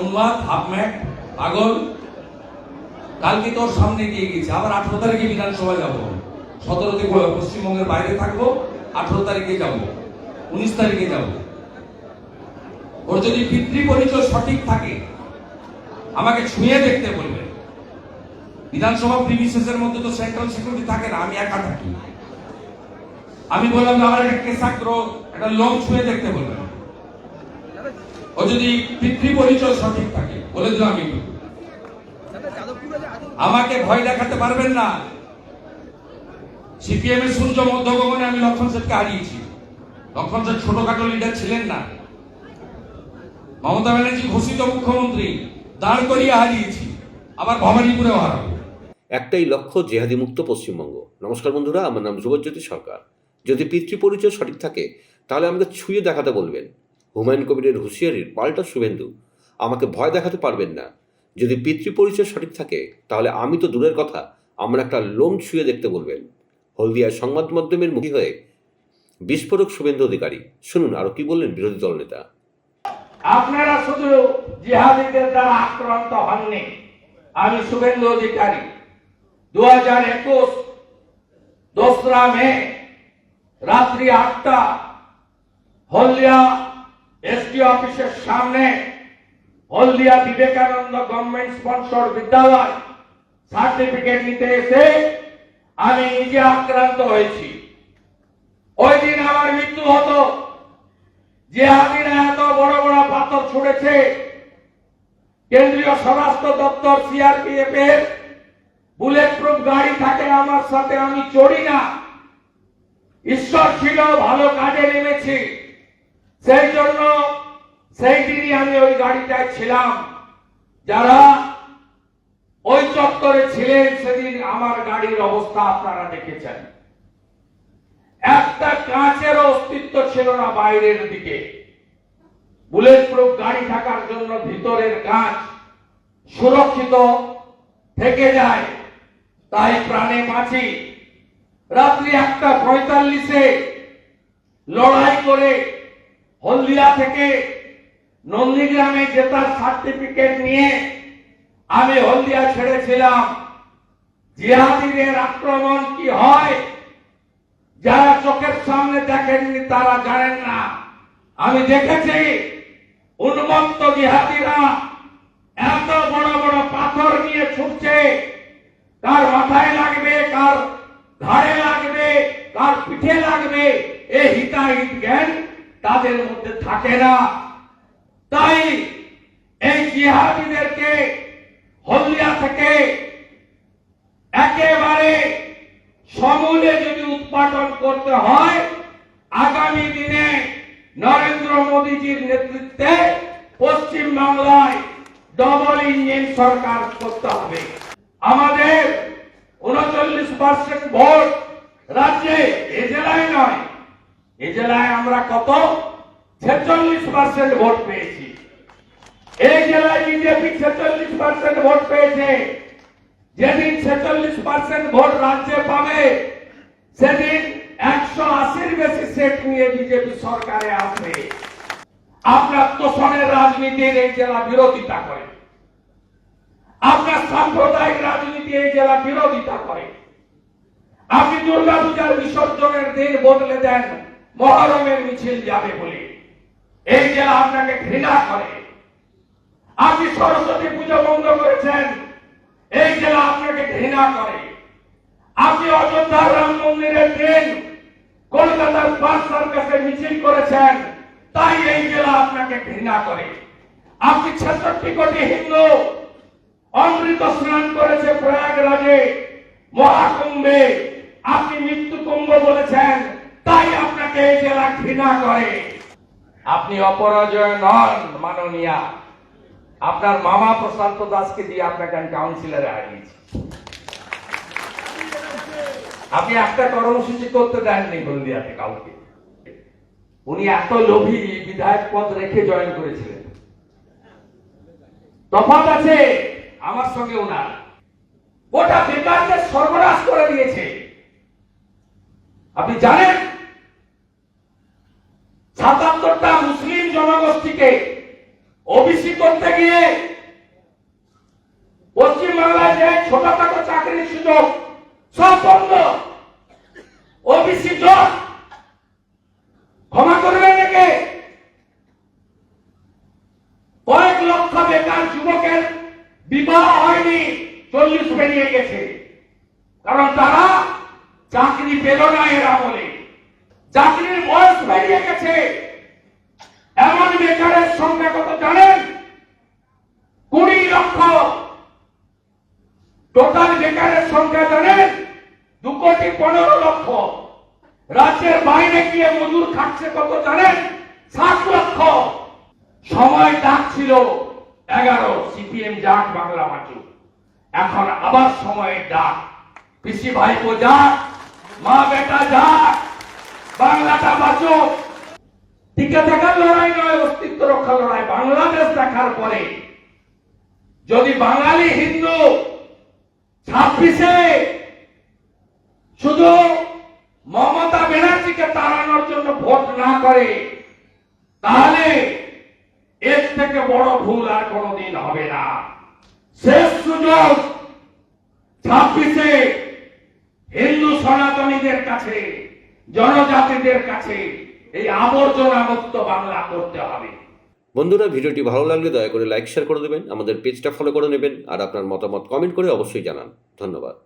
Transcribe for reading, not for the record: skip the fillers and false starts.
উন্মাদ, হাফম্যাট, পাগল। কালকে তোর সামনে দিয়ে গেছে, আবার 18 তারিখে বিধানসভা যাবো, 17 পশ্চিমবঙ্গের বাইরে থাকবো, 18 তারিখে যাব, 19 তারিখে যাব। ওর যদি পিতৃ পরিচয় সঠিক থাকে আমাকে ছুঁয়ে দেখতে বলবে। বিধানসভা প্রিমিসেসের মধ্যে তো সেন্ট্রাল সিকিউরিটি থাকে না, আমি একা থাকি। আমি বললাম আমার একটা কেশাগ্র, একটা লোম ছুঁয়ে দেখতে বলবে। ও যদি পিতৃ পরিচয় সঠিক থাকে বলে দিলাম আমি, আমাকে ভয় দেখাতে পারবেন না। সিপিএম এর সূর্য মধ্যগগনে আমি লক্ষণ সেনকে হারিয়েছি। লক্ষণ সেন ছোটখাটো লিডার ছিলেন না। মমতা ব্যানার্জি ঘোষিত মুখ্যমন্ত্রী, দাঁড় করিয়ে হারিয়েছি, আবার ভবানীপুরেও হারাবো। একটাই লক্ষ্য, জেহাদি মুক্ত পশ্চিমবঙ্গ। নমস্কার বন্ধুরা, আমার নাম ধ্রুবজ্যোতি সরকার। যদি পিতৃ পরিচয় সঠিক থাকে তাহলে আমাকে ছুঁয়ে দেখাতে বলবেন। হুমায়ুন কবিরের হুঁশিয়ারির পাল্টা শুভেন্দু, আমাকে ভয় দেখাতে পারবেন না। যদি পিতৃ পরিচয় সঠিক থাকে তাহলে আমি তো দূরের কথা, আমার একটা লোম ছুঁয়ে দেখতে বলবেন। হলদিয়ায় সংবাদ মাধ্যমের মুখী হয়ে বিস্ফোরক শুভেন্দু অধিকারী। শুনুন আরো কি বললেন বিরোধী দলনেতা। আপনারা শুধু জিহাদিদের দ্বারা আক্রান্ত হননি। আমি শুভেন্দু অধিকারী 2021 2রা মে রাত্রি 8টা হলদিয়া এসডি অফিসের সামনে হলদিয়া বিবেকানন্দ গভর্নমেন্ট স্পন্সর বিদ্যালয় সার্টিফিকেট নিতে এসে আমি নিজে আক্রান্ত হয়েছি। ওই দিন আমার মৃত্যু হতো। জিহাদিরা এত বড় বড় পাথর ছুড়েছে, কেন্দ্রীয় স্বরাষ্ট্র দপ্তর সিআরপিএফ এর বুলেট প্রুফ গাড়ি থাকে আমার সাথে, আমি চড়ি না। ঈশ্বর ছিল, ভালো কাজে নেমেছি, সেই জন্য সেই দিনই আমি ওই গাড়িটায় ছিলাম। যারা ওই চত্বরে ছিলেন সেদিন আমার গাড়ির অবস্থা আপনারা দেখেছেন। একটা কাঁচের অস্তিত্ব ছিল না বাইরের দিকে। বুলেট প্রুফ গাড়ি থাকার জন্য ভিতরের কাঁচ সুরক্ষিত থেকে যায়, তাই প্রাণে বাঁচি। রাত্রি 1:45-এ লড়াই করে হলদিয়া থেকে নন্দীগ্রামে জেতার সার্টিফিকেট নিয়ে আমি হলদিয়া ছেড়েছিলাম। জিহাদিদের আক্রমণ কি হয় যারা চোখের সামনে দেখেননি তারা জানেন না। আমি দেখেছি উন্মত্ত জিহাদিরা এত বড় বড় পাথর নিয়ে ছুটছে, কার মাথায় লাগবে, কার ঘাড়ে লাগবে, কার পিঠে লাগবে, এই হিতাহিত জ্ঞান তাদের মধ্যে থাকে না। তাই এই জিহাদিদেরকে হলদিয়া থেকে একেবারে সমূলে যদি উৎপাদন করতে হয়, আগামী দিনে নরেন্দ্র মোদীজির নেতৃত্বে পশ্চিম বাংলায় ডবল ইঞ্জিন সরকার করতে হবে। আমাদের 39% ভোট রাজ্যে, এ জেলায় নয়, এ জেলায় আমরা কত 46% ভোট পেয়েছি। এই জেলায় বিজেপি 46% ভোট পেয়েছে। যেদিন 46% ভোট রাজ্যে পাবে সেদিন 180-র বেশি সিট নিয়ে বিজেপি সরকারে আসবে। আপনার তোষণের রাজনীতির এই জেলা বিরোধিতা করে, আপনার সাম্প্রদায়িক রাজনীতি এই জেলা বিরোধিতা করে। আপনি দুর্গাপূজার বিসর্জনের দিন বদলে দেন মহরমের মিছিল যাবে বলে, এই জেলা আপনাকে ঘৃণা করে। আপনি সরস্বতী পুজো বন্ধ করেছেন, এই জেলা আপনাকে ঘৃণা করে। আপনি অযোধ্যার রাম মন্দিরের দিন কলকাতার বাস সার্কাসে মিছিল করেছেন, তাই এই জেলা আপনাকে ঘৃণা করে। আপনি 66 কোটি হিন্দু অমৃত স্নান করেছে প্রয়াগরাজে মহাকুম্ভে, আপনি মৃত্যু কুম্ভ বলেছেন, তাই আপনাকে এই জেলা ঘৃণা করে। আপনি অপরাজয় নন মাননীয়া। আপনার মামা প্রশান্ত দাসকে দিয়ে আপনাকে আমি কাউন্সিলরে হারিয়েছি। আপনি একটা কর্মসূচি করতে দেননি হলদিয়াতে কাউকে। উনি এত লোভী, বিধায়ক পদ রেখে জয়েন করেছিলেন। তফাৎ আছে আমার সঙ্গে ওনার। গোটা বেকারদের সর্বনাশ করে দিয়েছে। আপনি জানেন 77টা মুসলিম জনগোষ্ঠীকে ওবিসি করতে গিয়ে পশ্চিমবাংলায় যে ছোটখাটো চাকরির সুযোগ সব বন্ধ। ওবিসি জট ক্ষমা করবেন নাকি? কয়েক লক্ষ বেকার যুবকের বিবাহ হয়নি, 40 পেরিয়ে গেছে, কারণ তারা চাকরি পেল না। এরা বলে চাকরির বয়স পেরিয়ে গেছে। এমন বেকারের সংখ্যা কত জানেন? 20 লক্ষ। টোটাল বেকারের সংখ্যা জানেন? 2,15,00,000। রাজ্যের বাইরে গিয়ে মজুর খাচ্ছে কত জানেন? 7 লক্ষ। সময় ডাক ছিল 11, সিপিএম যাক, বাংলা বাঁচুক। এখন আবার সময়ের ডাক, পিসি ভাইপো যাক, মা বেটা যাক, বাংলাটা বাঁচুক। টিকে থাকার লড়াই নয়, অস্তিত্ব রক্ষা লড়াই। বাংলাদেশ দেখার পরে যদি বাঙালি হিন্দু 26-এ শুধু মমতা ব্যানার্জিকে তাড়ানোর জন্য ভোট না করে, তাহলে এর থেকে বড় ভুল আর কোনদিন হবে না। শেষ সুযোগ 26-এ হিন্দু সনাতনীদের কাছে, জনজাতিদের কাছে এই আবর্জনা মুক্ত বাংলা করতে হবে। বন্ধুরা, ভিডিওটি ভালো লাগলে দয়া করে লাইক শেয়ার করে দেবেন, আমাদের পেজটা ফলো করে নেবেন, আর আপনার মতামত কমেন্ট করে অবশ্যই জানান। ধন্যবাদ।